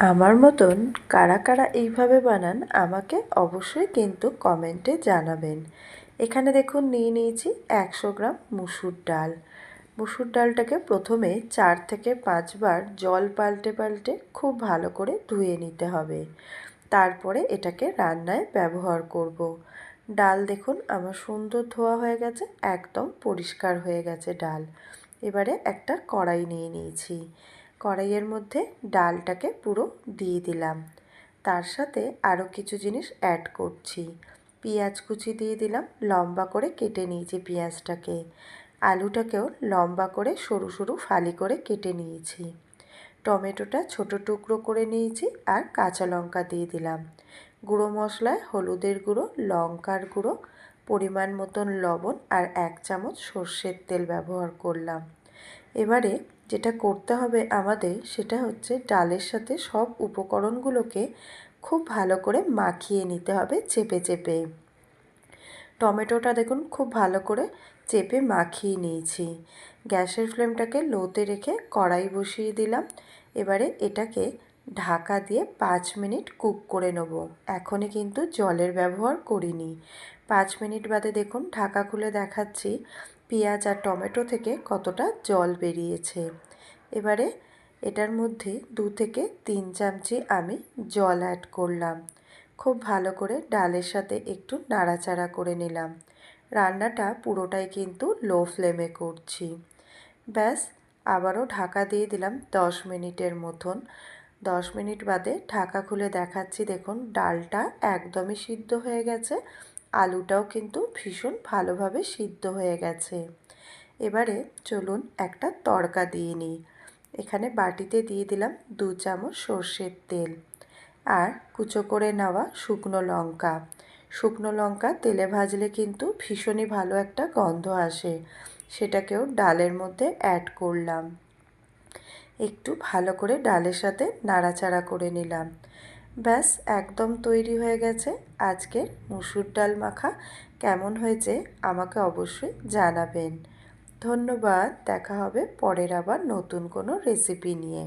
আমার মতন কারা কারা এইভাবে বানান আমাকে অবশ্যই কিন্তু কমেন্টে জানাবেন। এখানে দেখুন নিয়ে নিয়েছি 100 গ্রাম মুসুর ডাল। মুসুর ডালটাকে প্রথমে 4 থেকে 5 বার জল পাল্টে পাল্টে খুব ভালো করে ধুয়ে নিতে হবে। তারপরে এটাকে রান্নায় ব্যবহার করব। ডাল দেখুন আমার সুন্দর ধোয়া হয়ে গেছে, একদম পরিষ্কার হয়ে গেছে ডাল। এবারে একটা কড়াই নিয়ে নিয়েছি। কড়াইয়ের মধ্যে ডালটাকে পুরো দিয়ে দিলাম। তার সাথে আরও কিছু জিনিস অ্যাড করছি। পেঁয়াজ কুচি দিয়ে দিলাম, লম্বা করে কেটে নিয়েছি পেঁয়াজটাকে। আলুটাকেও লম্বা করে সরু সরু ফালি করে কেটে নিয়েছি। টমেটোটা ছোট টুকরো করে নিয়েছি আর কাঁচা লঙ্কা দিয়ে দিলাম। গুঁড়ো মশলায় হলুদের গুঁড়ো, লঙ্কার গুঁড়ো, পরিমাণ মতন লবণ আর 1 চামচ সর্ষের তেল ব্যবহার করলাম। এবারে যেটা করতে হবে আমাদের সেটা হচ্ছে ডালের সাথে সব উপকরণগুলোকে খুব ভালো করে মাখিয়ে নিতে হবে চেপে চেপে। টমেটোটা দেখুন খুব ভালো করে চেপে মাখিয়ে নিয়েছি। গ্যাসের ফ্লেমটাকে লোতে রেখে কড়াই বসিয়ে দিলাম। এবারে এটাকে ঢাকা দিয়ে 5 মিনিট কুক করে নেব। এখনই কিন্তু জলের ব্যবহার করিনি। 5 মিনিট বাদে দেখুন ঢাকা খুলে দেখাচ্ছি পেঁয়াজ আর টমেটো থেকে কতটা জল বেরিয়েছে। এবারে এটার মধ্যে 2 থেকে 3 চামচি আমি জল অ্যাড করলাম। খুব ভালো করে ডালের সাথে একটু নাড়াচাড়া করে নিলাম। রান্নাটা পুরোটাই কিন্তু লো ফ্লেমে করছি। ব্যাস, আবারও ঢাকা দিয়ে দিলাম 10 মিনিটের মতন। 10 মিনিট বাদে ঢাকা খুলে দেখাচ্ছি দেখুন ডালটা একদমই সিদ্ধ হয়ে গেছে, আলুটাও কিন্তু ভীষণ ভালোভাবে সিদ্ধ হয়ে গেছে। এবারে চলুন একটা তড়কা দিয়ে নিই। এখানে বাটিতে দিয়ে দিলাম 2 চামচ সর্ষের তেল আর কুচো করে নেওয়া শুকনো লঙ্কা। শুকনো লঙ্কা তেলে ভাজলে কিন্তু ভীষণই ভালো একটা গন্ধ আসে, সেটাকেও ডালের মধ্যে অ্যাড করলাম। একটু ভালো করে ডালের সাথে নাড়াচাড়া করে নিলাম। ব্যাস, একদম তৈরি হয়ে গেছে আজকের মুসুর ডাল মাখা। কেমন হয়েছে আমাকে অবশ্যই জানাবেন। ধন্যবাদ। দেখা হবে পরের আবার নতুন কোনো রেসিপি নিয়ে।